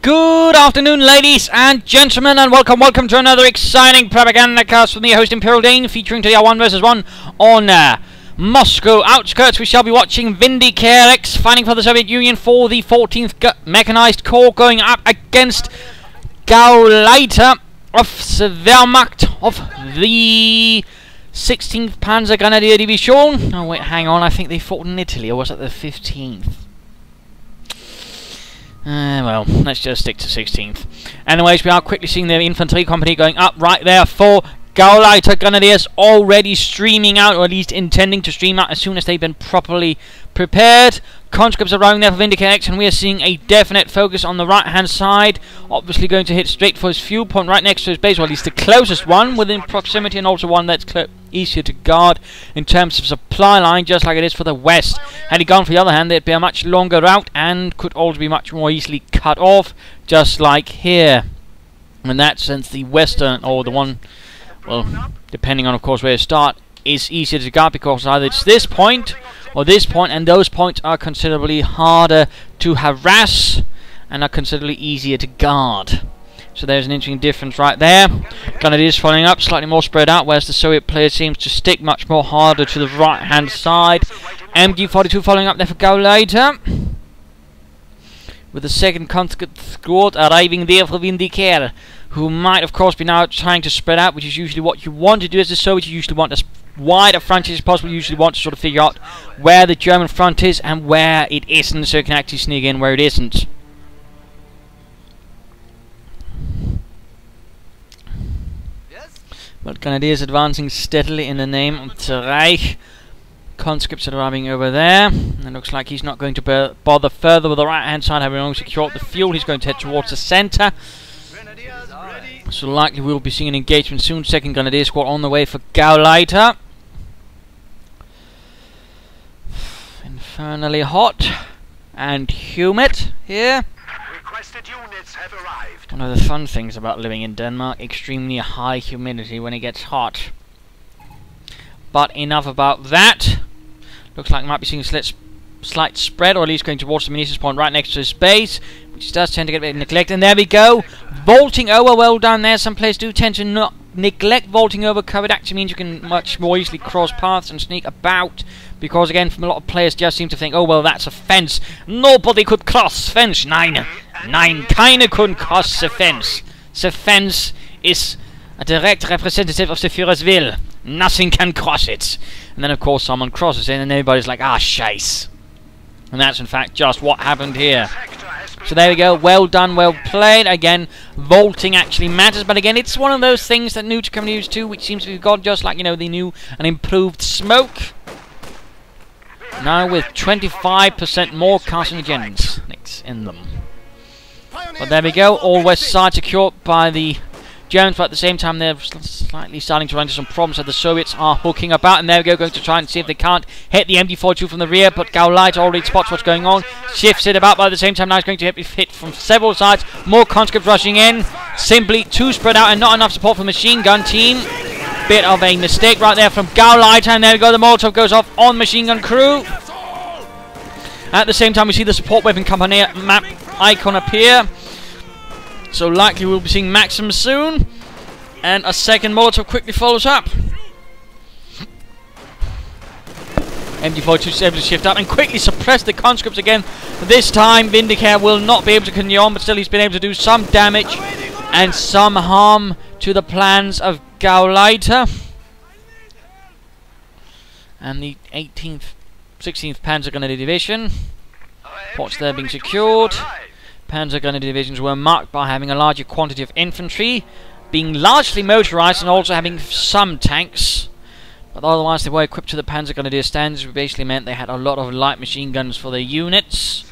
Good afternoon, ladies and gentlemen, and welcome to another exciting Propagandacast with me, host Imperial Dane, featuring today our 1 vs 1 on Moscow Outskirts. We shall be watching Vindicare X fighting for the Soviet Union for the 14th Mechanized Corps, going up against Gauleiter of the Wehrmacht of the 16th Panzer Grenadier Division. Oh wait, hang on, I think they fought in Italy, or was it the 15th? Well, let's just stick to 16th. Anyways, we are quickly seeing the infantry company going up right there for Gauleiter Grenadiers, already streaming out, or at least intending to stream out as soon as they've been properly prepared. Conscripts are running there for Vindicare X, and we are seeing a definite focus on the right-hand side. Obviously going to hit straight for his fuel point right next to his base, or at least the closest one within proximity, and also one that's easier to guard in terms of supply line, just like it is for the west. Had he gone for the other hand, it'd be a much longer route and could also be much more easily cut off, just like here. In that sense, the western, or the one, well, depending on of course where you start, is easier to guard, because either it's this point or this point, and those points are considerably harder to harass and are considerably easier to guard. So there's an interesting difference right there. Grenadiers following up, slightly more spread out, whereas the Soviet player seems to stick much more harder to the right hand side. MG42 following up there for Gauleiter, with the second conscript squad arriving there for Vindicare, who might of course be now trying to spread out, which is usually what you want to do as a Soviet. You usually want as wide a frontage as possible. You usually want to sort of figure out where the German front is and where it isn't, so you can actually sneak in where it isn't. But Grenadiers advancing steadily in the name of the Reich. Conscripts are arriving over there. And it looks like he's not going to bother further with the right hand side, having only secured the fuel. He's going to head towards the centre. So likely we'll be seeing an engagement soon. Second Grenadier squad on the way for Gauleiter. Infernally hot and humid here. Units have arrived. One of the fun things about living in Denmark, extremely high humidity when it gets hot. But enough about that. Looks like we might be seeing a slight spread, or at least going towards the munitions point right next to his base, which does tend to get a bit neglected. And there we go, vaulting over. Well done there. Some players do tend to not neglect vaulting over cover. It actually means you can much more easily cross paths and sneak about, because again, from a lot of players just seem to think, oh well, that's a fence, nobody could cross fence. Nein, keiner could cross the fence. The fence is a direct representative of the Führer's will. Nothing can cross it. And then of course someone crosses it and everybody's like, ah, scheiß. And that's in fact just what happened here. So there we go, well done, well played. Again, vaulting actually matters, but again, it's one of those things that new to come used to, which seems to have got just like, you know, the new and improved smoke. Now with 25% more carcinogens in them. But there we go, all west side secured by the Germans, but at the same time they're slightly starting to run into some problems, so the Soviets are hooking about, and there we go, going to try and see if they can't hit the MG42 from the rear, but Gauleiter already spots what's going on, shifts it about, but at the same time now he's going to hit from several sides. More conscripts rushing in, simply too spread out and not enough support for the machine gun team. Bit of a mistake right there from Gauleiter, and there we go, the Molotov goes off on machine gun crew. At the same time we see the support weapon company map icon appear. So likely we'll be seeing Maxim soon, and a second Molotov quickly follows up. MG42 is able to shift up and quickly suppress the conscripts again. This time Vindicare will not be able to continue on, but still he's been able to do some damage and some harm to the plans of Gauleiter. And the 16th Panzer Grenadier Division. Ports there being secured. Panzer Grenadier divisions were marked by having a larger quantity of infantry, being largely motorized and also having some tanks. But otherwise they were equipped to the Panzer Grenadier standards, which basically meant they had a lot of light machine guns for their units,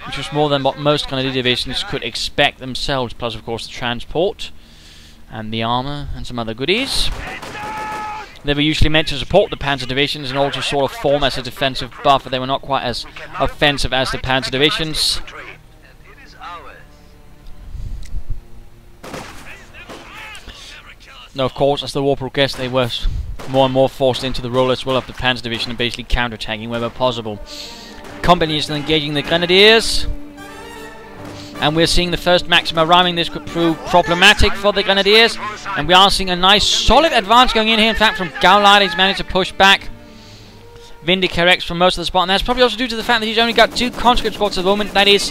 which was more than what most Grenadier divisions could expect themselves, plus of course the transport and the armor and some other goodies. They were usually meant to support the Panzer divisions and also sort of form as a defensive buffer. They were not quite as offensive as the Panzer divisions. Now, of course, as the war progressed, they were more and more forced into the role as well of the Panzer Division and basically counter-attacking wherever possible. Companies engaging the Grenadiers. And we're seeing the first Maxim arriving. This could prove problematic for the Grenadiers. And we are seeing a nice solid advance going in here. In fact, from Gauleiter, he's managed to push back Vindicare X from most of the spot. And that's probably also due to the fact that he's only got 2 conscript squads at the moment. That is,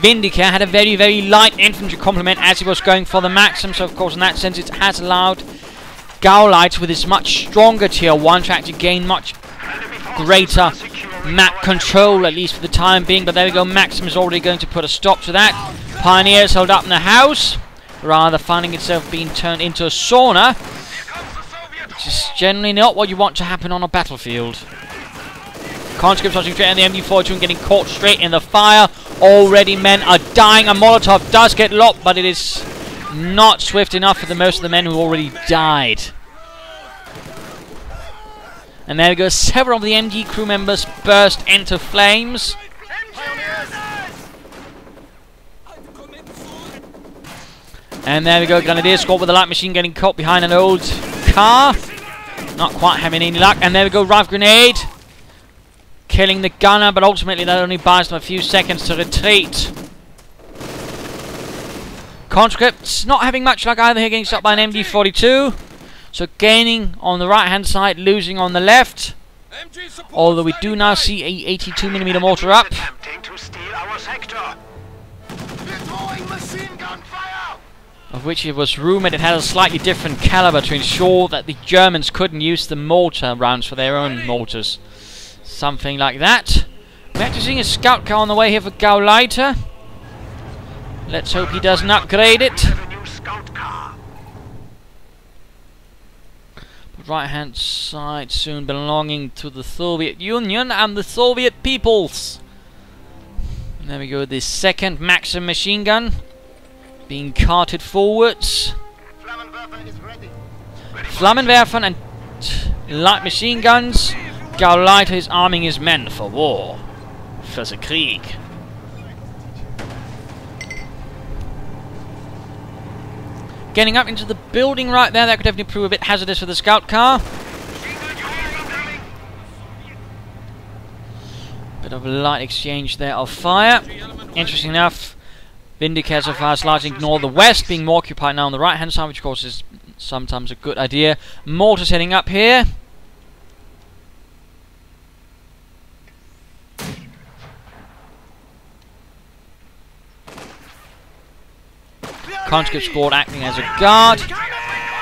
Vindicare had a very, very light infantry complement as he was going for the Maxim. So, of course, in that sense, it has allowed Gauleiter with his much stronger tier 1 to actually gain much greater map control, at least for the time being. But there we go, Maxim is already going to put a stop to that. Pioneers held up in the house, rather finding itself being turned into a sauna, which is generally not what you want to happen on a battlefield. Conscripts watching straight in the MD-42 and getting caught straight in the fire. Already men are dying. A Molotov does get locked, but it is not swift enough for the most of the men who already died. And there we go, several of the MG crew members burst into flames. And there we go, Grenadier squad with a light machine getting caught behind an old car. Not quite having any luck. And there we go, rifle grenade. Killing the gunner, but ultimately that only buys them a few seconds to retreat. Conscripts not having much luck either here, getting shot by an MD-42. So gaining on the right hand side, losing on the left. Although we do now see a 82mm mortar up. Of which it was rumoured it had a slightly different caliber to ensure that the Germans couldn't use the mortar rounds for their own mortars. Something like that. We're actually seeing a scout car on the way here for Gauleiter. Let's hope he doesn't upgrade it. Right hand side soon belonging to the Soviet Union and the Soviet peoples. And there we go, the second Maxim machine gun being carted forwards. Flammenwerfer and light machine guns. Gauleiter is arming his men for war. For the Krieg. Getting up into the building right there, that could definitely prove a bit hazardous for the scout car. Bit of a light exchange there of fire. Interesting enough, Vindicare so far has largely ignored the west, being more occupied now on the right hand side, which of course is sometimes a good idea. Mortars heading up here. Conscript squad acting as a guard.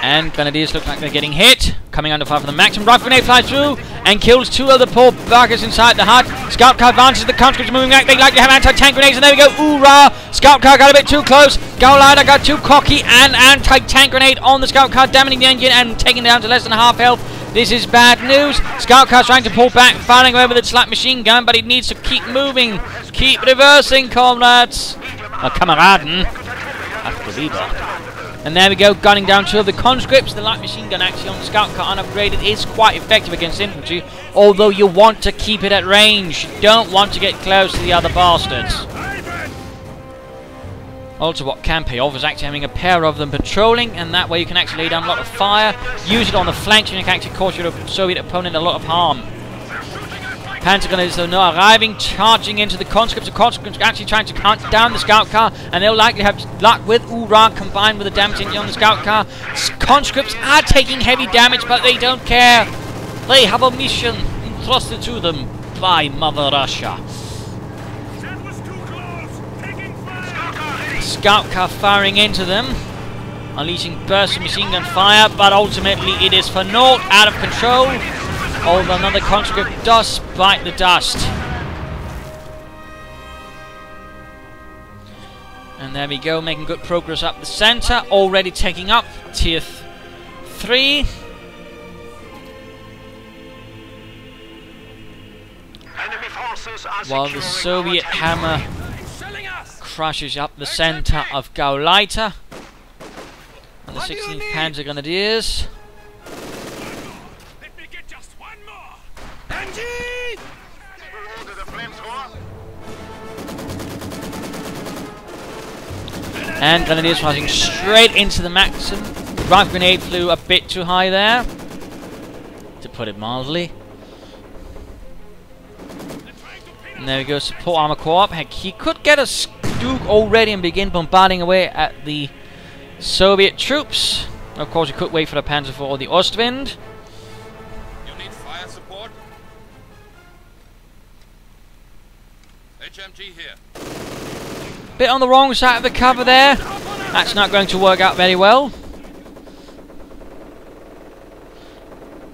And Grenadiers look like they're getting hit. Coming under fire from the Maxim. Rifle grenade flies through and kills 2 of the poor buggers inside the hut. Scout car advances. The conscripts moving back. They likely have anti-tank grenades. And there we go. Hoorah! Scout car got a bit too close. Gauleiter got too cocky. And anti-tank grenade on the scout car, damaging the engine and taking it down to less than half health. This is bad news. Scout car trying to pull back, firing away with its light machine gun, but it needs to keep moving. Keep reversing, comrades. Kameraden. And there we go, gunning down 2 of the conscripts. The light machine gun actually on the scout car unupgraded is quite effective against infantry, although you want to keep it at range. You don't want to get close to the other bastards. Also, what can pay off is actually having a pair of them patrolling, and that way you can actually lay down a lot of fire, use it on the flanks, and you can actually cause your Soviet opponent a lot of harm. Panzer Grenadiers though now arriving, charging into the conscripts. The conscripts are actually trying to hunt down the scout car, and they'll likely have luck with Ura combined with the damage on the scout car. Conscripts are taking heavy damage, but they don't care. They have a mission entrusted to them by Mother Russia. Scout car firing into them, unleashing bursts of machine gun fire, but ultimately it is for naught, out of control. Although another conscript does bite the dust. And there we go, making good progress up the center, already taking up tier 3. While the Soviet hammer crushes up the center of Gauleiter. And the 16th Panzer Grenadiers. And Grenadiers rising straight into the Maxim. Rifle grenade flew a bit too high there, to put it mildly. And there we go, support armor co-op. Heck, he could get a Duke already and begin bombarding away at the Soviet troops. Of course, you could wait for the Panzer IV or the Ostwind. You need fire support? HMG here. Bit on the wrong side of the cover there. That's not going to work out very well.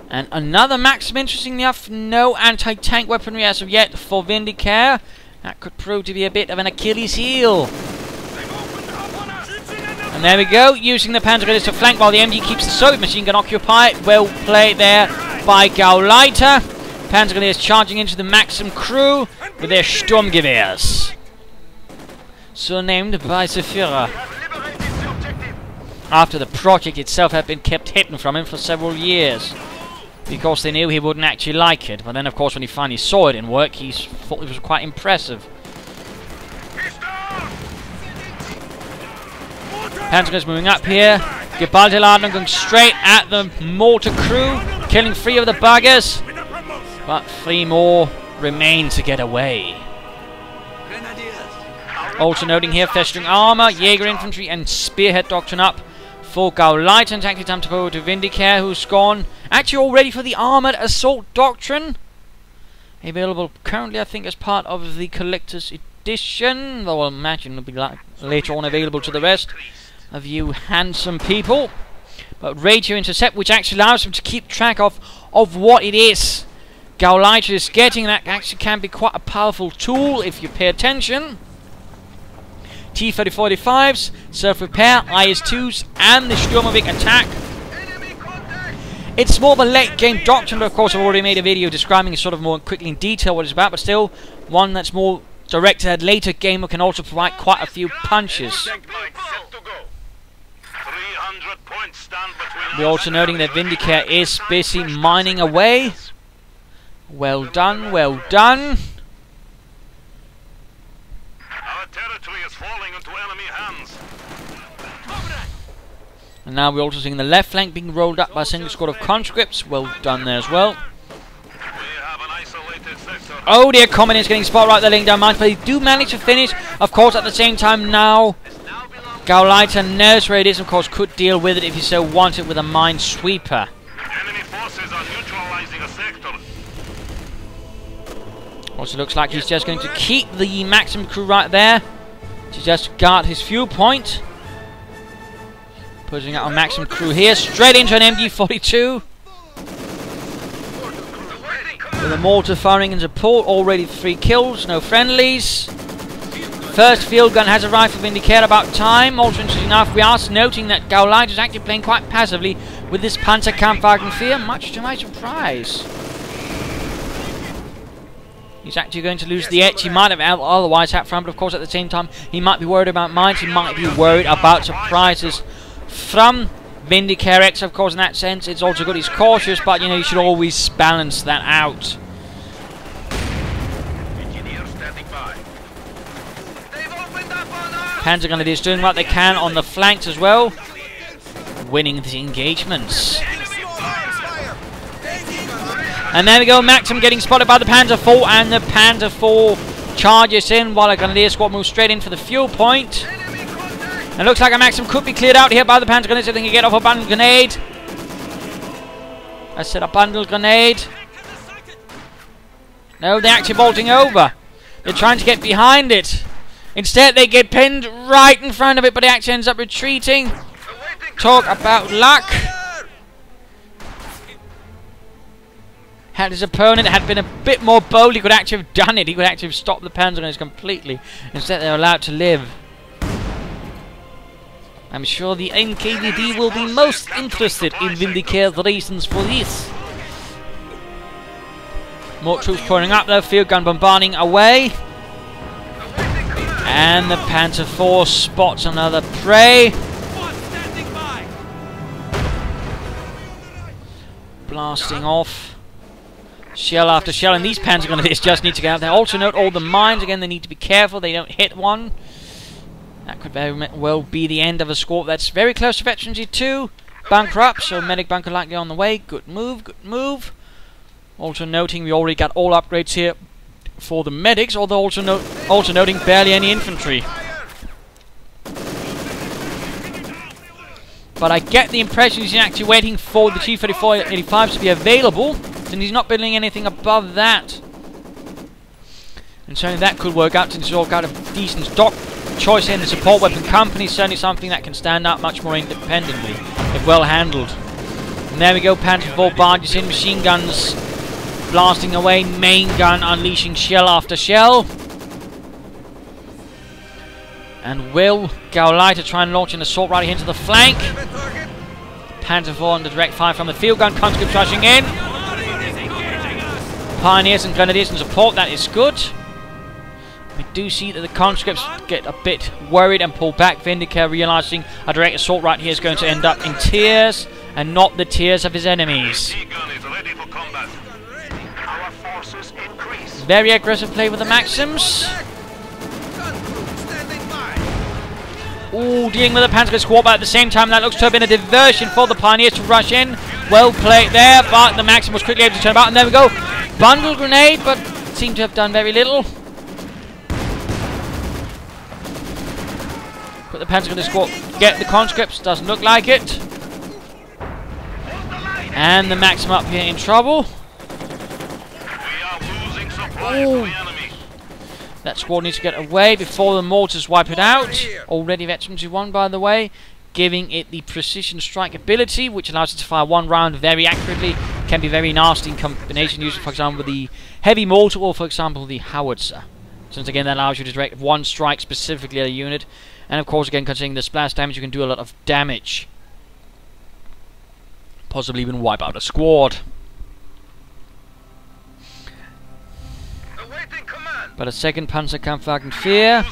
And another Maxim, interestingly enough, no anti-tank weaponry as of yet for Vindicare. That could prove to be a bit of an Achilles heel. And there we go, using the Panzer Grenadiers to flank while the MG keeps the Soviet machine gun occupied. Well played there by Gauleiter. Panzer Grenadiers charging into the Maxim crew with their Sturmgewehrs. Surnamed by the Führer, after the project itself had been kept hidden from him for several years, because they knew he wouldn't actually like it. But then, of course, when he finally saw it in work, he thought it was quite impressive. Panzer moving up here. Gauleiter going straight at the mortar crew, killing 3 of the buggers. But 3 more remain to get away. Also noting here, festering armor, Jaeger infantry, and spearhead doctrine up for Gauleiter, and tactically time to go to Vindicare, who's gone actually already for the armored assault doctrine. Available currently, I think, as part of the collector's edition, though I'll imagine it'll be later on available to the rest of you handsome people. But radio intercept, which actually allows them to keep track of what it is Gauleiter is getting. That actually can be quite a powerful tool if you pay attention. T-3045s, self-repair, IS-2s, and the Sturmovik attack. It's more of a late-game doctrine, but of course I've already made a video describing it sort of more quickly in detail what it's about, but still one that's more directed at later game, but can also provide quite a few punches. We're also noting that Vindicare is busy mining away. Well done, well done. Territory is falling into enemy hands. And now we're also seeing the left flank being rolled up by a single squad of conscripts. Well done there as well. We have an isolated sector. Oh dear, Communists getting spot right there, laying down mines, but they do manage to finish. Of course, at the same time now, Gauleiter knows where it is, of course, could deal with it if he so wanted with a minesweeper. Enemy forces are neutralizing a sector. Also looks like he's just going to keep the Maxim crew right there to just guard his fuel point. Pushing out a Maxim crew here, straight into an MG42. With a mortar firing in support, already 3 kills, no friendlies. First field gun has arrived for Vindicare, about time. Also interesting enough, we are noting that Gauleiter is actually playing quite passively with this Panzerkampfwagen 4, much to my surprise. He's actually going to lose the edge he might have otherwise had from, but of course at the same time he might be worried about mines, he might be worried about surprises from Vindicare X. Of course in that sense it's also good he's cautious, but you know, you should always balance that out. Panzer Grenadiers doing what they can on the flanks as well, winning the engagements. And there we go, Maxim getting spotted by the Panzer IV, and the Panzer IV charges in while a Grenadier squad moves straight in for the fuel point. And it looks like a Maxim could be cleared out here by the Panzer Grenadiers if they can get off a bundle grenade. I said a bundle grenade. No, they're actually bolting over. They're trying to get behind it. Instead, they get pinned right in front of it, but it actually ends up retreating. Talk about luck. Had his opponent had been a bit more bold, he could actually have done it. He could actually have stopped the Panzer Grenadiers completely. Instead, they're allowed to live. I'm sure the NKVD will be most interested in Vindicare's reasons for this. More troops pouring up though, field gun bombarding away. And the Panzer IV spots another prey. Blasting off. Shell after shell, and these Panzer Grenadiers just need to get out there. Also note all the mines, again they need to be careful they don't hit one. That could very well be the end of a squad that's very close to Veteran 2. Bunker up, so medic bunker likely on the way. Good move, good move. Also noting we already got all upgrades here for the medics, although also noting barely any infantry. But I get the impression he's actually waiting for the T-34-85s to be available, since he's not building anything above that. And certainly that could work out, since he's all got a decent stock choice in the support weapon company. Certainly something that can stand out much more independently, if well handled. And there we go, Panzer IV barges in, machine guns blasting away, main gun unleashing shell after shell. And will Gauleiter try and launch an assault right into the flank? Panzer IV under direct fire from the field gun, conscripts rushing in. Pioneers and Grenadiers in support, that is good. We do see that the conscripts get a bit worried and pull back. Vindicare realizing a direct assault right here is going to end up in tears, and not the tears of his enemies. Very aggressive play with the Maxims. Ooh, dealing with the Panzer squad, but at the same time that looks to have been a diversion for the Pioneers to rush in. Well played there, but the Maxim was quickly able to turn about, and there we go. Bundle grenade, but seemed to have done very little. Put the Panzer grenade squad, get the conscripts, doesn't look like it. And the Maxim up here in trouble. Ooh. That squad needs to get away before the mortars wipe it out. Already Veteran 21, by the way, giving it the precision strike ability, which allows it to fire one round very accurately. Can be very nasty in combination, using, for example, with the heavy mortar or, for example, the howitzer. Since again, that allows you to direct one strike specifically at a unit. And of course, again, considering the splash damage, you can do a lot of damage. Possibly even wipe out a squad. But a second Panzerkampfwagen 4.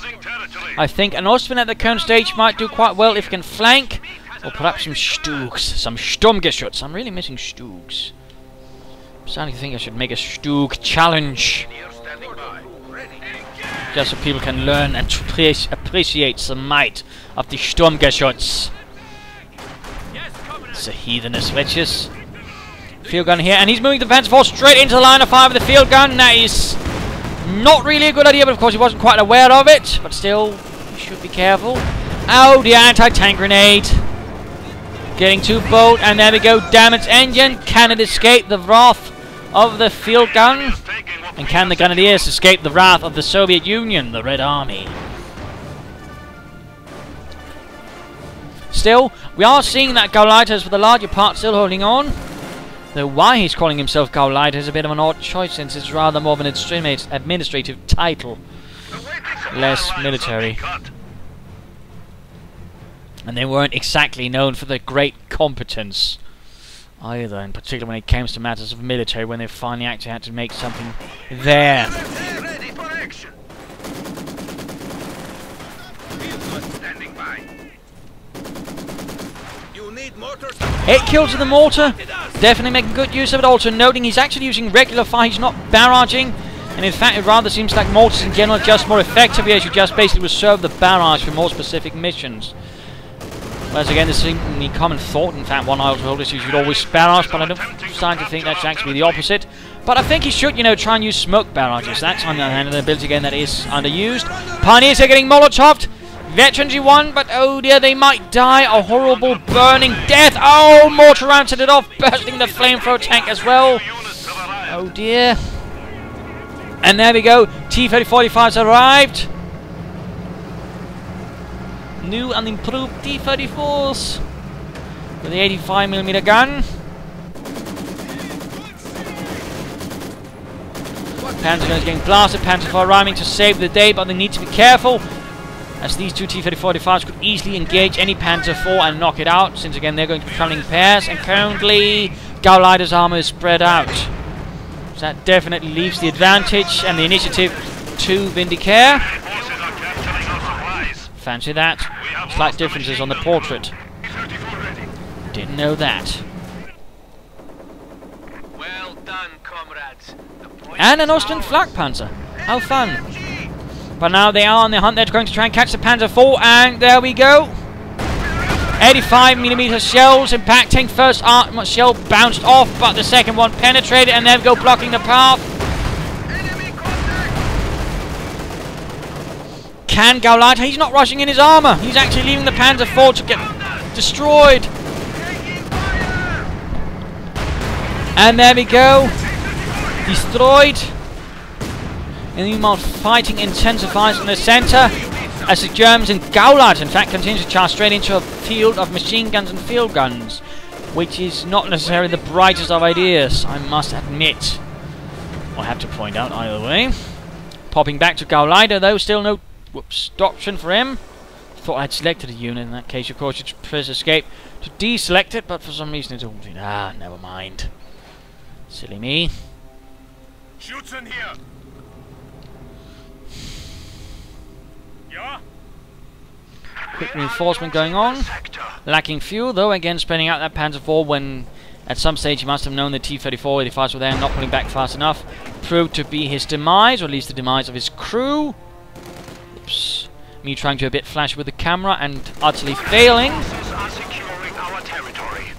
I think an Ostwind at the current stage might do quite well if he can flank. Or perhaps some Stugs, some Sturmgeschütz. I'm really missing Stugs. I'm starting to think I should make a Stug challenge. Just so people can learn and appreciate the might of the Sturmgeschütz. It's a heathenous wretches. Field gun here, and he's moving the Panzer IV straight into the line of fire with the field gun. That is not really a good idea, but of course he wasn't quite aware of it. But still, you should be careful. Oh, the anti-tank grenade. Getting too bold, and there we go. Damaged engine. Can it escape the wrath of the field gun? And can the Grenadiers escape the wrath of the Soviet Union, the Red Army? Still, we are seeing that Gauleiter is for the larger part still holding on. Though why he's calling himself Gauleiter is a bit of an odd choice, since it's rather more of an administrative title. Less military. And they weren't exactly known for their great competence either, in particular when it comes to matters of military, when they finally actually had to make something there. 8 kills with the mortar, definitely making good use of it. Also noting he's actually using regular fire, he's not barraging, and in fact it rather seems like mortars in general are just more effective as you just basically reserve the barrage for more specific missions. Whereas again, this is the common thought. In fact, one I was told is you should always barrage, but I don't starting to think that should actually be the opposite. But I think he should, you know, try and use smoke barrages. That's on the other hand an ability again that is underused. Pioneers are getting molotoved. Veterans you won, but oh dear, they might die a horrible burning death. Oh, mortar rounded it off, bursting the flamethrower tank as well. Oh dear. And there we go. T-3045's arrived. New and improved T-34s with the 85mm gun. Panzer guns getting blasted. Panzer IV arriving to save the day, but they need to be careful, as these two T-3045s could easily engage any Panzer IV and knock it out, since again they're going to be traveling pairs, and currently Gauleiter's armor is spread out. So that definitely leaves the advantage and the initiative to Vindicare. Fancy that. Slight differences on the portrait. Didn't know that. Well done, comrades. And an Ostwind flak panzer. How fun. But now they are on the hunt. They're going to try and catch the Panzer IV, and there we go. 85mm shells impacting. First shell bounced off, but the second one penetrated, and there we go, blocking the path. Can Gauleiter? He's not rushing in his armor. He's actually leaving the Panzer IV to get destroyed. And there we go. Destroyed. And meanwhile, fighting intensifies in the center as the Germans in Gauleiter, in fact, continue to charge straight into a field of machine guns and field guns, which is not necessarily the brightest of ideas, I must admit. I have to point out either way. Popping back to Gauleiter, though, still no option for him. Thought I'd selected a unit. In that case, of course, you press escape to deselect it, but for some reason it's all... Ah, never mind. Silly me. Schützen here. Ja? Quick reinforcement going on. Lacking fuel, though, again spending out that Panzer IV when at some stage he must have known the T-34-85s were there and not pulling back fast enough. Proved to be his demise, or at least the demise of his crew. Oops. Me trying to a bit flash with the camera and utterly failing. Are securing our territory.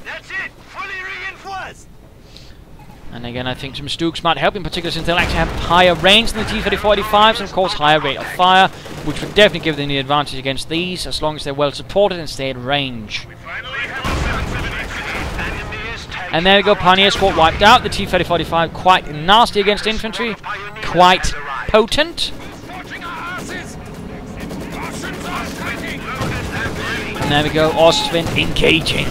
That's it. Fully reinforced. And again, I think some Stooks might help, in particular since they'll actually have higher range than the T-34-85s and of course higher rate of fire, which would definitely give them the advantage against these as long as they're well supported and stay at range. We finally have a 776. And there we go, Pioneer Squad wiped out. The T-34-85 quite nasty against infantry, quite potent. And there we go, Ostwind engaging.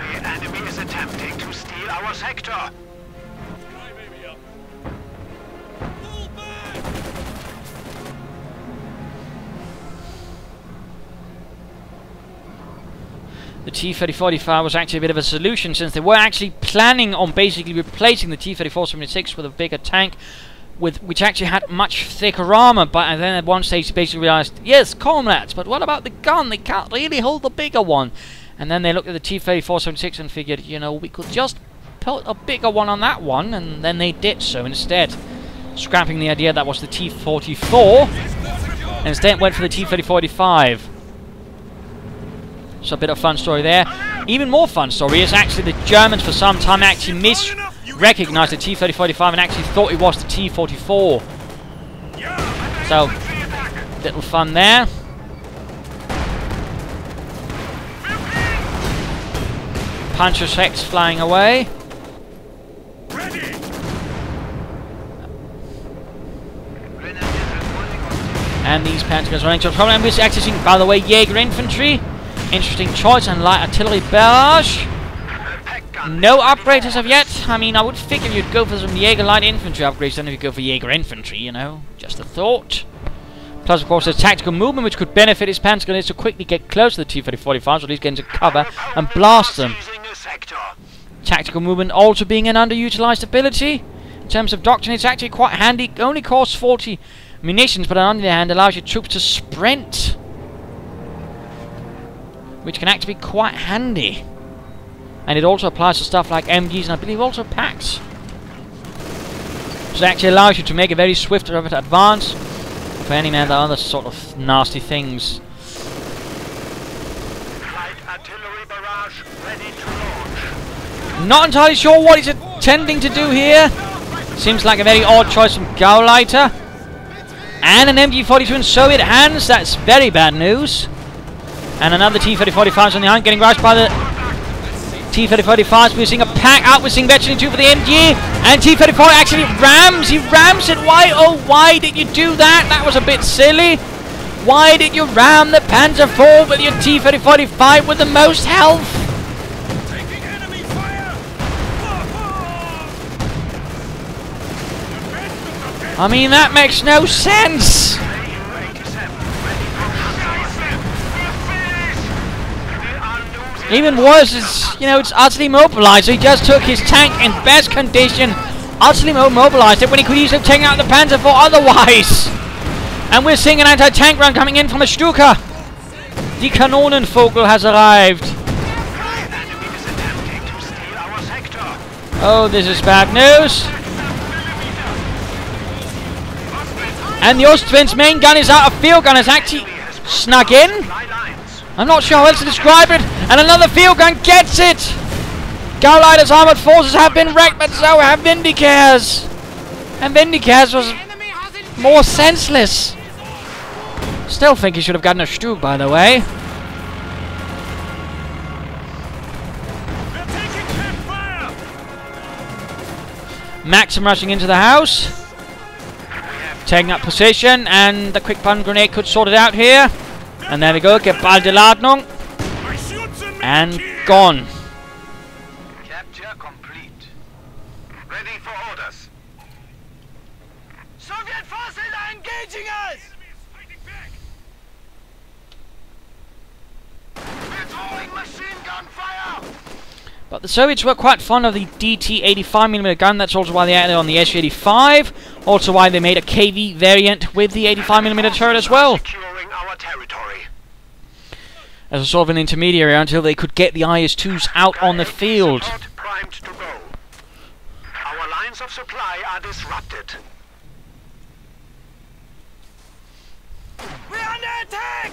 The enemy is attempting to steal our sector. The T-34-85 was actually a bit of a solution since they were actually planning on basically replacing the T-34-76 with a bigger tank which actually had much thicker armor, but then at one stage they basically realized, yes, comrades, but what about the gun? They can't really hold the bigger one. And then they looked at the T-34-76 and figured, you know, we could just put a bigger one on that one, and then they did so instead. Scrapping the idea that was the T-44, and instead went for the T-34-85. So a bit of fun story there. Even more fun story is actually the Germans for some time actually misrecognized the T-34-85 and actually thought it was the T-44. So, little fun there. Panzer VI flying away. And these Panzers running to a problem. And we're actually seeing, by the way, Jaeger infantry. Interesting choice, and light artillery barrage. No upgrades as of yet. I mean, I would figure you'd go for some Jaeger light infantry upgrades than if you go for Jaeger infantry, you know. Just a thought. Plus, of course, there's tactical movement, which could benefit his Panzer to quickly get close to the T-34-85s, or at least get into cover and blast them. Tactical movement also being an underutilized ability. In terms of doctrine, it's actually quite handy. It only costs 40 munitions, but on the other hand, allows your troops to sprint, which can actually be quite handy. And it also applies to stuff like MGs and I believe also packs. So it actually allows you to make a very swift rapid advance for any man that other sort of nasty things. Light artillery barrage ready to launch. Not entirely sure what he's intending to do here. Seems like a very odd choice from Gauleiter. And an MG-42 in Soviet hands. That's very bad news. And another T-34-85 on the hunt, getting rushed by the T-34-85s. We're seeing a pack out. We're seeing veteran 2 for the MG. And T-34 actually rams. He rams it. Why? Oh, why did you do that? That was a bit silly. Why did you ram the Panzer IV with your T-34-85 with the most health? Taking enemy fire! I mean, that makes no sense. Even worse is, you know, it's utterly mobilized. So he just took his tank in best condition, utterly mobilized it when he could easily take out the Panzer IV otherwise. And we're seeing an anti-tank run coming in from a Stuka. The Kanonenvogel has arrived. Oh, this is bad news. And the Ostwind's main gun is out of field gun. Has actually snuck in. I'm not sure how else to describe it. And another field gun gets it. Gauleiter's armored forces have been wrecked, but so have Vindicare's. And Vindicare's was more senseless. Still think he should have gotten a Stug, by the way. Maxim rushing into the house. Taking up position, and the quick button grenade could sort it out here. And there we go, geballte Ladung. And gone. Capture complete. Ready for orders. Soviet forces are engaging us! We're throwing machine gun fire! But the Soviets were quite fond of the DT 85mm gun. That's also why they added on the Su-85. Also why they made a KV variant with the 85mm turret as well. Securing our territory. As a sort of an intermediary until they could get the IS-2s out on the field. Primed to go. Our lines of supply are disrupted. We're under attack!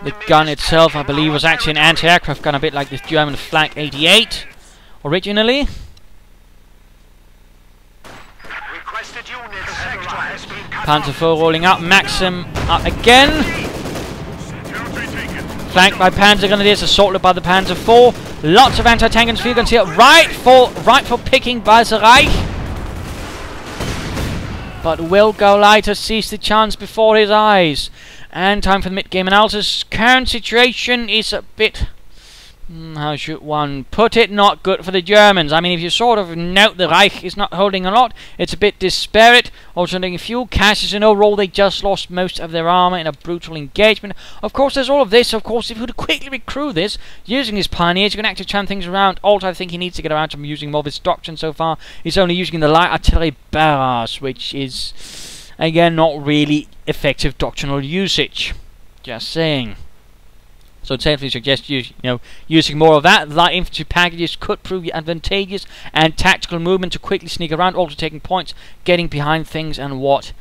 The gun itself, I believe, was actually an anti-aircraft gun, a bit like the German Flak 88 originally. Requested units sector has been cut Panzer off. IV rolling up, Maxim up again. Flanked by Panzer Grenadiers, assaulted by the Panzer IV. Lots of anti-tank and field guns here, right for picking by the Reich. But will Gauleiter seize the chance before his eyes? And time for the mid-game analysis. Current situation is a bit... how should one put it? Not good for the Germans. I mean, if you sort of note the Reich is not holding a lot, it's a bit disparate. Also, taking fuel caches in overall, they just lost most of their armor in a brutal engagement. Of course, there's all of this. Of course, if you would quickly recruit this, using his pioneers, you can actually turn things around. Also, I think he needs to get around to using more of his doctrine so far. He's only using the light artillery barrage, which is, again, not really effective doctrinal usage. Just saying. So definitely suggest using more of that. Light infantry packages could prove advantageous, and tactical movement to quickly sneak around, also taking points, getting behind things and what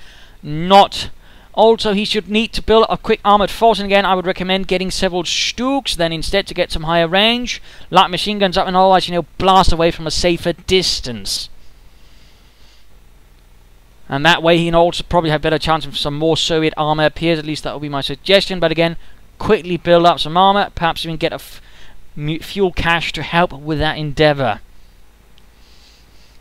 not. Also, he should need to build a quick armored force, and again I would recommend getting several Stuks then instead to get some higher range. Light machine guns up and otherwise blast away from a safer distance. And that way he can also probably have better chance if some more Soviet armor appears. At least that would be my suggestion. But again, quickly build up some armor. Perhaps even get a fuel cache to help with that endeavor.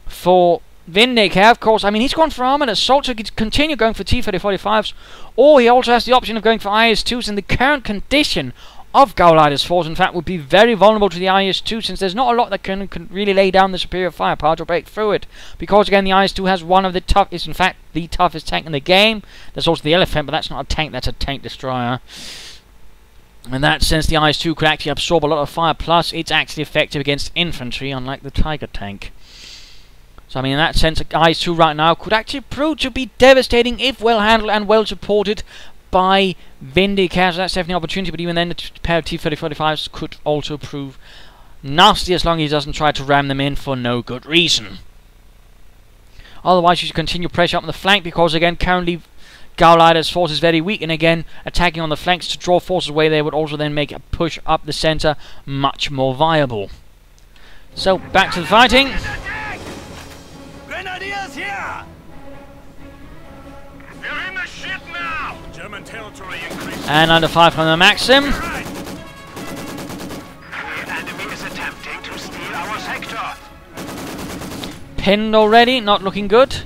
For Vindicare, of course, I mean, he's gone for armored assault, so he could continue going for T-3045s, or he also has the option of going for IS-2s in the current condition of Gauleiter's force. In fact, would be very vulnerable to the IS-2, since there's not a lot that can really lay down the superior firepower to break through it. Because again, the IS-2 has one of the toughest, in fact, the toughest tank in the game. There's also the Elephant, but that's not a tank, that's a tank destroyer. In that sense, the IS-2 could actually absorb a lot of fire, plus it's actually effective against infantry, unlike the Tiger tank. So I mean, in that sense, IS-2 right now could actually prove to be devastating if well handled and well supported by Vindicare. So that's definitely an opportunity, but even then, the pair of T-3045s could also prove nasty as long as he doesn't try to ram them in for no good reason. Otherwise, you should continue pressure up on the flank, because again, currently Gauleiter's force is very weak, and again, attacking on the flanks to draw forces away there would also then make a push up the center much more viable. So, back to the fighting. Grenadiers here! We're in the ship now! German territory increased. And under 5 from the Maxim. Right. The enemy is attempting to steal our sector. Pinned already, not looking good.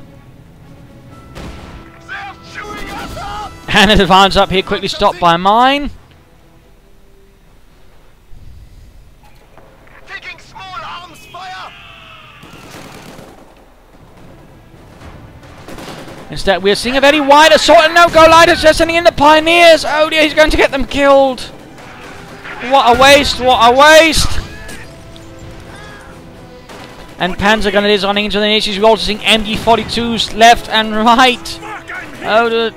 They're chewing us up! And an advance up here, quickly stopped by a mine. Taking small arms fire! Instead, we're seeing a very wide assault, and now Gauleiter's just sending in the pioneers. Oh dear, he's going to get them killed. What a waste, what a waste. And Panzer Grenadiers running into the issues. We're also seeing MG42s left and right. Oh, the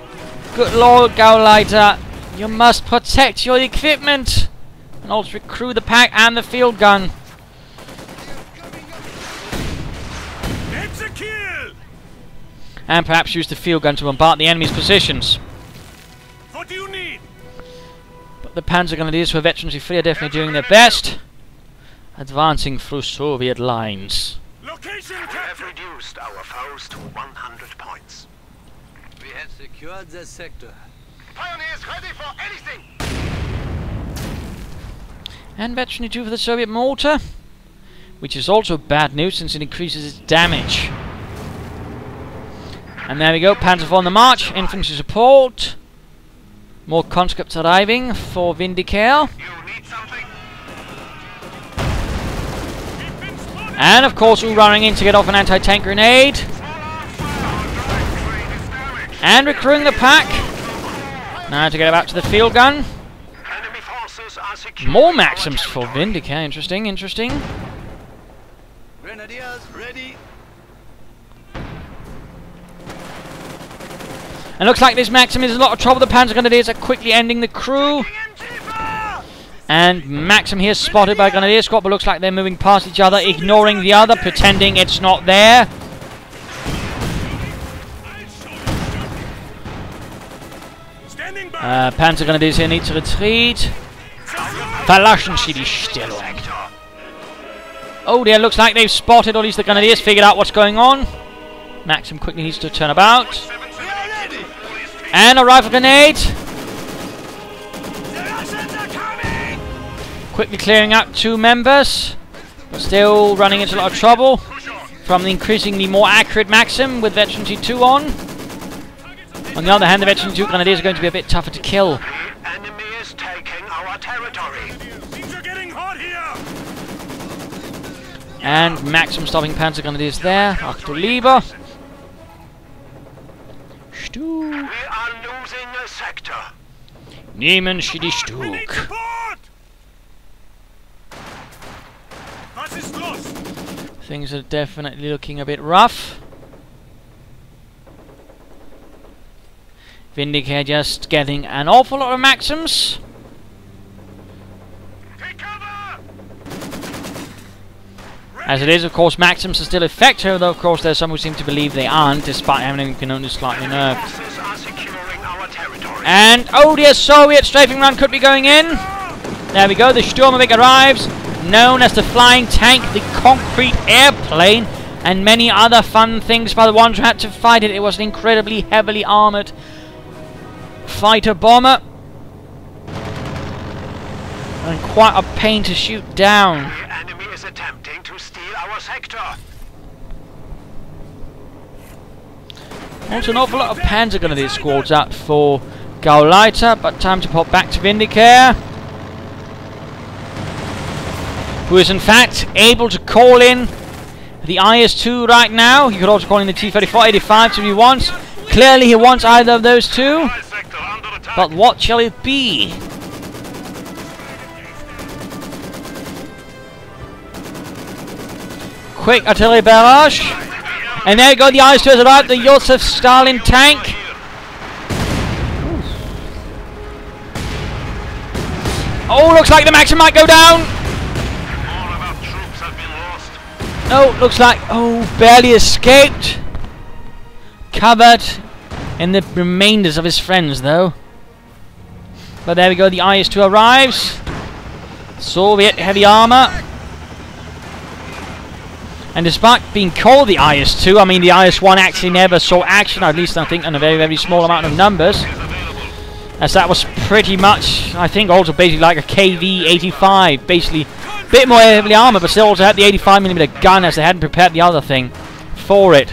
good lord, Gauleiter. You must protect your equipment. And also recruit the pack and the field gun. It's a kill! And perhaps use the field gun to bombard the enemy's positions. What do you need? But the Panzer Grenadiers who are veterans free are definitely doing their best. Advancing through Soviet lines. Location We have captured. reduced our foes to 100 points. We have secured the sector. Pioneers ready for anything! And veteran 2 for the Soviet mortar. which is also bad news since it increases its damage. And there we go, Panzer on the march, infantry support. More conscripts arriving for Vindicare. You need something? And of course, all running in to get off an anti-tank grenade. And recruiting the pack. Now to get back to the field gun. Enemy forces are securing More our Maxims for territory. Vindicare. Interesting, interesting. Grenadiers ready. And looks like this Maxim is in a lot of trouble. The Panzer Grenadiers are quickly ending the crew. And Maxim here spotted by Grenadier Squad, but looks like they're moving past each other, ignoring the other, pretending it's not there. Standing by. Panzer Grenadiers here need to retreat. Verlassen Sie die Stellung. Oh dear, looks like they've spotted, or at least the Grenadiers figured out what's going on. Maxim quickly needs to turn about. And a rifle grenade. Quickly clearing out 2 members. But still running into a lot of trouble from the increasingly more accurate Maxim with Veteran T2 on. On the other hand, the Veteran T2 Grenadiers are going to be a bit tougher to kill. The enemy is taking our territory. Things are getting hot here. And Maxim stopping Panzer Grenadiers there. Achtung lieber. Stug. We are losing a sector. Nehmen Sie die We need Stug. support. Was ist los? Things are definitely looking a bit rough. Vindicare just getting an awful lot of Maxims. Take cover. As it is, of course, Maxims are still effective, though of course there's some who seem to believe they aren't, despite having been only slightly nerfed. Forces are securing our territory. And, oh dear, Soviet strafing run could be going in. There we go, the Sturmovik arrives, known as the flying tank, the concrete airplane, and many other fun things by the ones who had to fight it. It was an incredibly heavily armoured fighter bomber. And quite a pain to shoot down. The enemy is attempting to steal our sector. Also an awful lot of Panzer Grenadier squads out for Gauleiter, but time to pop back to Vindicare, who is in fact able to call in the IS-2 right now. He could also call in the T-34-85 if he wants. Clearly he wants either of those two, Sector under attack. but what shall it be? Quick artillery barrage. And there you go, the IS-2 has arrived, the Joseph Stalin tank. Oh, looks like the Maxim might go down. All of our troops have been lost. No, looks like, oh, barely escaped. Covered in the remainders of his friends, though. But there we go, the IS-2 arrives. Soviet heavy armor. And despite being called the IS-2, I mean the IS-1 actually never saw action, at least I think in a very, very small amount of numbers. As that was pretty much, I think, also basically like a KV-85. Basically, a bit more heavily armoured, but still also had the 85mm gun, as they hadn't prepared the other thing for it.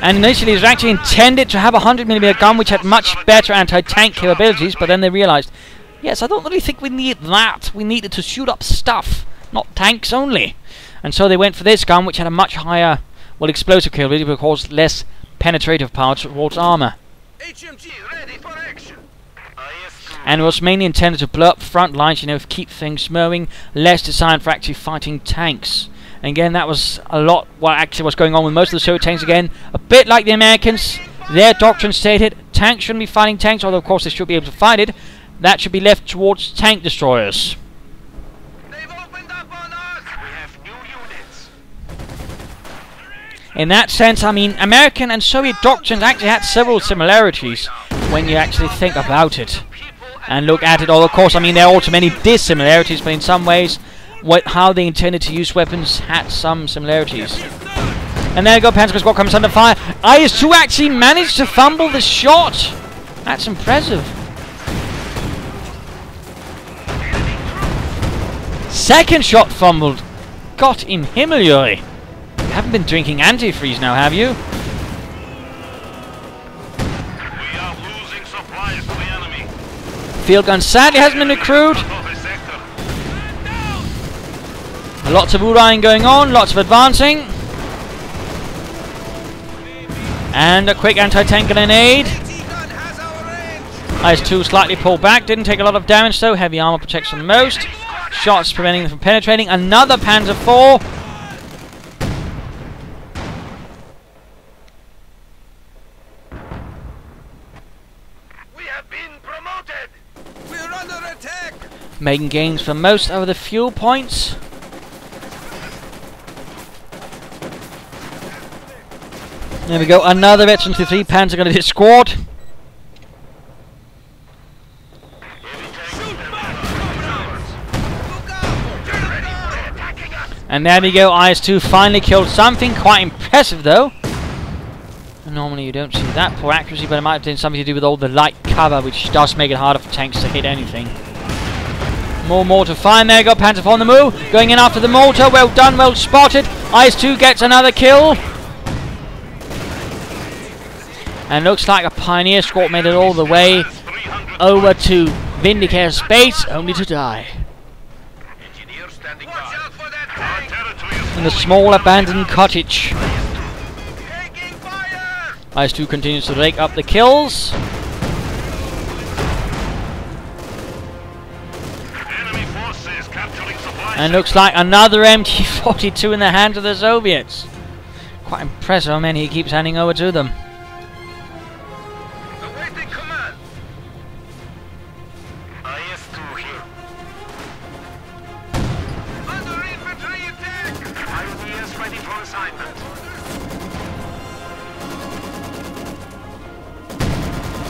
And initially it was actually intended to have a 100mm gun, which had much better anti-tank capabilities, but then they realised, yes, I don't really think we need that. We needed to shoot up stuff, not tanks only. And so they went for this gun, which had a much higher, well, explosive capability, but of course less penetrative power towards armour. HMG ready for action. IS-2. And it was mainly intended to blow up front lines, you know, keep things moving, less designed for actually fighting tanks. And again, that was a lot what actually was going on with most of the Soviet tanks. Again, a bit like the Americans, their doctrine stated tanks shouldn't be fighting tanks, although of course they should be able to fight it. That should be left towards tank destroyers. They've opened up on us. We have new units. In that sense, I mean, American and Soviet doctrines actually had several similarities when you actually think about it and look at it all. Of course, I mean, there are also many dissimilarities, but in some ways, how they intended to use weapons had some similarities. And there you go, Panzer Squad comes under fire. IS-2 actually managed to fumble the shot. That's impressive. second shot fumbled. Gott im Himmel, Yuri. You haven't been drinking antifreeze now, have you? We are losing supplies to the enemy. Field gun sadly hasn't been recruited. Of the sector. Lots of Uraing going on, lots of advancing. And a quick anti-tank grenade. IS-2 slightly pulled back, didn't take a lot of damage though. Heavy armor protects from most. Shots preventing them from penetrating. Another Panzer IV. We have been promoted. We're under attack! Making gains for most over the fuel points. There we go, another veteran to 3 Panzer Grenadier squad. And there we go, IS-2 finally killed something, quite impressive though. Normally you don't see that poor accuracy, but it might have been something to do with all the light cover, which does make it harder for tanks to hit anything. More mortar fire, there you go, Panzer IV on the move, going in after the mortar, well done, well spotted. IS-2 gets another kill. And looks like a Pioneer squad made it all the way over to Vindicare space, only to die. Engineer standing by. Watch out for that tank. In the small abandoned cottage. Taking fire. IS-2 continues to rake up the kills. Enemy forces capturing supplies. And looks like another MT-42 in the hands of the Soviets. Quite impressive how many he keeps handing over to them. Awaiting command. IS-2 here. Under infantry attack. IS ready for assignment.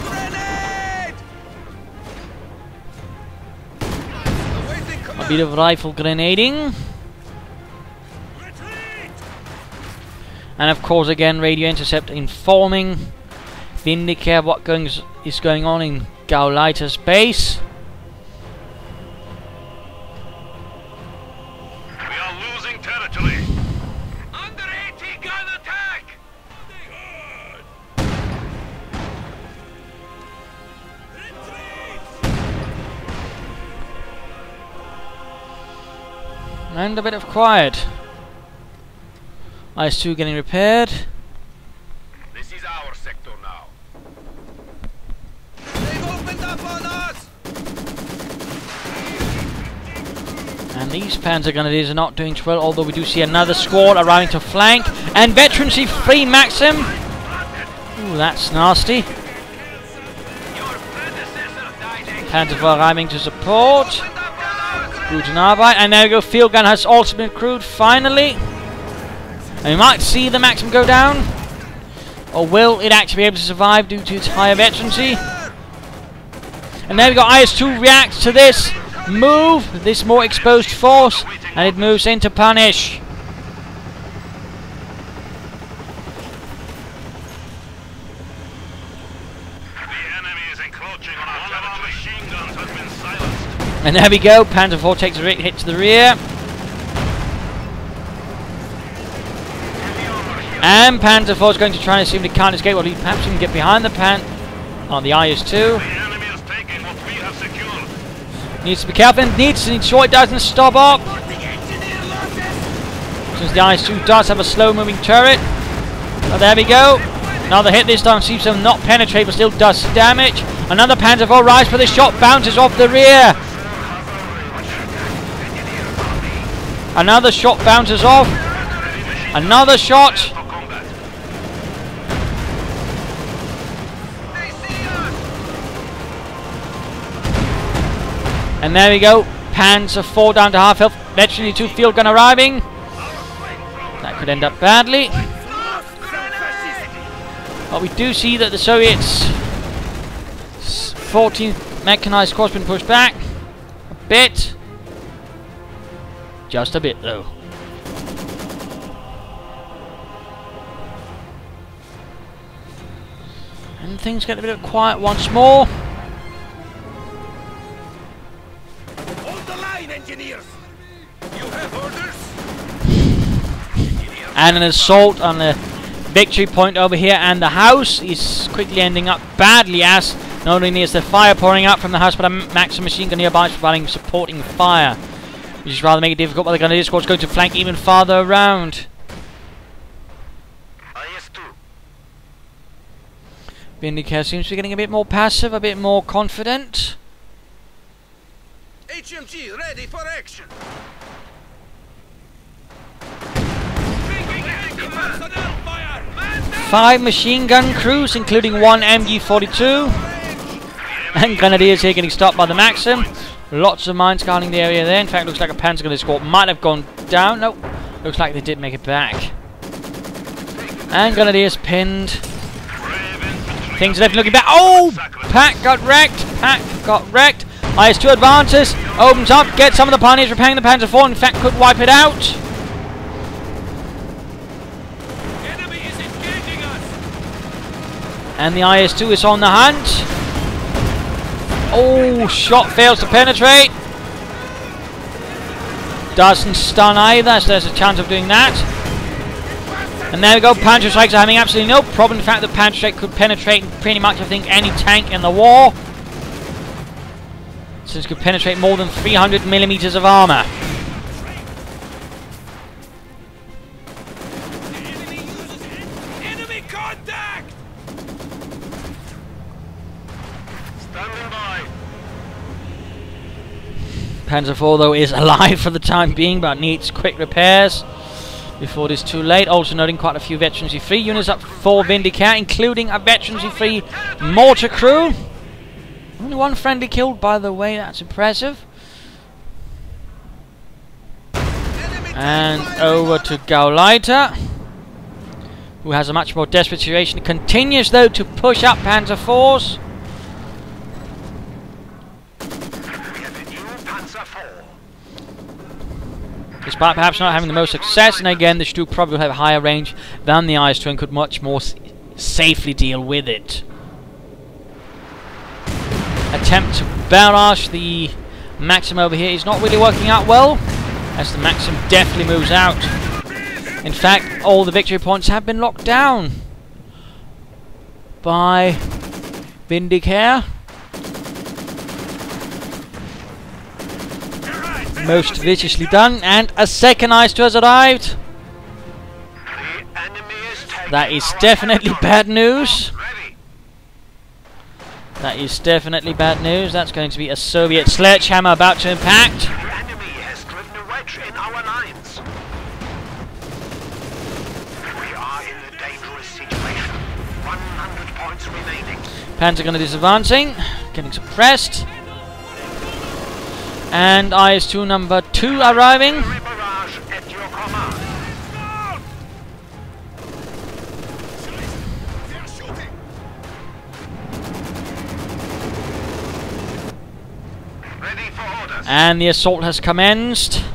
Grenade! Awaiting A command. bit of rifle grenading. And of course again radio intercept informing Vindicare what is going on in Gauleiter space. We are losing territory. Under 80 gun attack. And a bit of quiet. IS-2 getting repaired. This is our sector now. They've opened up on us! And these Panzer Grenadiers are not doing too well, although we do see another squad arriving to flank. And veterancy free Maxim. Ooh, that's nasty. Your predecessor died. Panzer IV arriving to support. Guten Arbeit. And there we go, field gun has also been crewed finally. And we might see the Maxim go down. Or will it actually be able to survive due to its higher veterancy? And there we go, IS-2 reacts to this move, this more exposed force, and it moves in to punish. The enemy is encroaching on our territory. One of our machine guns has been silenced. And there we go, Panzer IV takes a hit to the rear. And Panzer IV is going to try and see if he can't escape, or he perhaps can get behind the on the IS-2. The enemy is taking what we have secured. Needs to be careful, needs to ensure it doesn't stop up. Since the IS-2 does have a slow-moving turret. Oh, there we go. Another hit this time, seems to not penetrate, but still does damage. Another Panzer IV rise, but the shot bounces off the rear. Another shot bounces off. Another shot. And there we go. Panzer IV down to half health. Veteran 2 field gun arriving. That could end up badly. But we do see that the Soviets' 14th mechanized squad's been pushed back a bit. Just a bit though. And things get a bit quiet once more. Hold the line, engineers. And an assault on the victory point over here, and the house is quickly ending up badly, as not only is there fire pouring out from the house, but a maximum machine gun nearby is providing supporting fire, which is rather make it difficult, but the Grenadier squad's going to flank even farther around. Vindicare seems to be getting a bit more passive, a bit more confident. HMG ready for action. 5 machine gun crews, including 1 MG42. And Grenadiers here getting stopped by the Maxim. Lots of mines guarding the area there. In fact, looks like a Panzer gun escort might have gone down. Nope. Looks like they did make it back. And Grenadiers pinned. Things are definitely looking bad. Oh! Pack got wrecked. Pack got wrecked. IS-2 advances. Opens up. Gets some of the pioneers repairing the Panzer IV. In fact, could wipe it out. Enemy is engaging us. And the IS-2 is on the hunt. Oh, shot fails to penetrate. Doesn't stun either, so there's a chance of doing that. And there we go, Panzer strikes are having absolutely no problem. In fact, the Panzer strike could penetrate pretty much, I think, any tank in the war. Since it could penetrate more than 300 millimeters of armor. Enemy contact. Standing by. Panzer IV, though, is alive for the time being, but needs quick repairs before it is too late. Also noting quite a few Veterans E3 units up for Vindicare, including a Veterans E3 mortar crew. Only 1 friendly killed, by the way, that's impressive. And over to Gauleiter, who has a much more desperate situation. Continues, though, to push up Panzer IVs. Despite perhaps not having the most success, and again, the Stuke probably will have a higher range than the IS-2 and could much more safely deal with it. Attempt to barrage the Maxim over here is not really working out well, as the Maxim definitely moves out. In fact, all the victory points have been locked down by Vindicare. Most viciously done, and a second IS-2 has arrived. That is definitely bad news. That is definitely bad news. That's going to be a Soviet sledgehammer about to impact. The enemy has driven a wedge in our lines. We are in a dangerous situation. 100 points remaining. Panzer gunner is advancing, getting suppressed. And IS-2 number 2 arriving. Barrage at your command. Ready for orders. And the assault has commenced.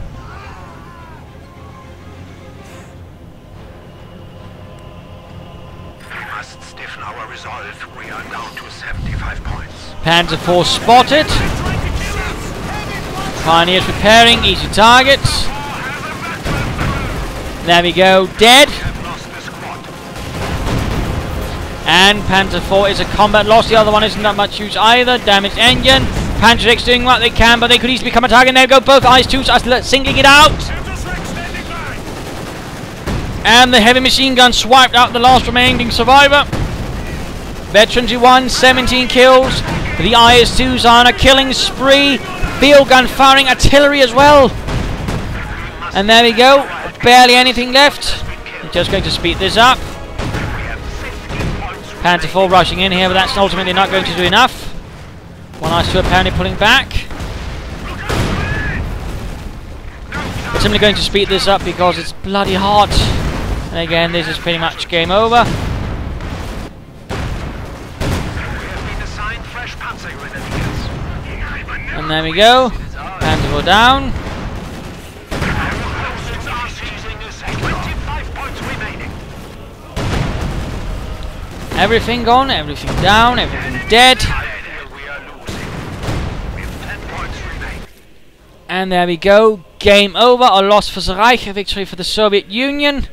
We must stiffen our resolve. We are down to 75 points. Panzer IV spotted. Pioneers repairing, easy targets. There we go, dead. Lost the squad. And Panzer IV is a combat loss. The other one isn't that much use either. Damaged engine. Panzer VI's doing what they can, but they could easily become a target. There we go, both IS-2s are singling it out. And the heavy machine gun swiped out the last remaining survivor. Veterans E1, 17 kills. The IS-2s are on a killing spree. Field gun firing, artillery as well. And there we go. Barely anything left. I'm just going to speed this up. Panzer IV rushing in here, but that's ultimately not going to do enough. One IS-2 apparently pulling back. I'm simply going to speed this up because it's bloody hot. And again, this is pretty much game over. And there we go. Panzer IV down. Everything gone, everything down, everything dead. And there we go. Game over. A loss for the Reich, a victory for the Soviet Union.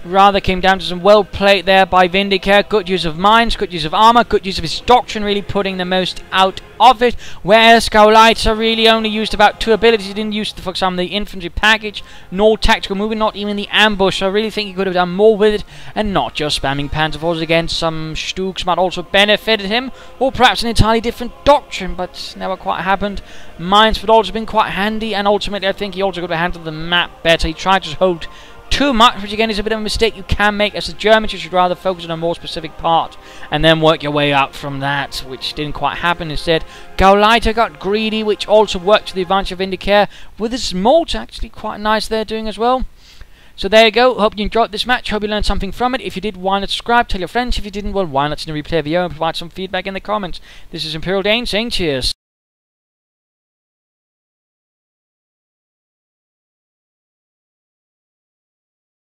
Rather came down to some well played there by Vindicare. Good use of mines, good use of armor, good use of his doctrine, really putting the most out of it. Whereas Gauleiter really only used about 2 abilities. He didn't use, for example, the infantry package, nor tactical movement, not even the ambush. So I really think he could have done more with it, and not just spamming Panzerforces again. Some Stugs might also benefited him, or perhaps an entirely different doctrine, but never quite happened. Mines would also have been quite handy, and ultimately I think he also could have handled the map better. He tried to hold too much, which again is a bit of a mistake you can make as a German. You should rather focus on a more specific part and then work your way up from that, which didn't quite happen. Instead, Gauleiter got greedy, which also worked to the advantage of Vindicare, with his Molt actually quite nice there doing as well. So there you go. Hope you enjoyed this match. Hope you learned something from it. If you did, why not subscribe? Tell your friends. If you didn't, well, why not send a replay video and provide some feedback in the comments. This is Imperial Dane saying cheers.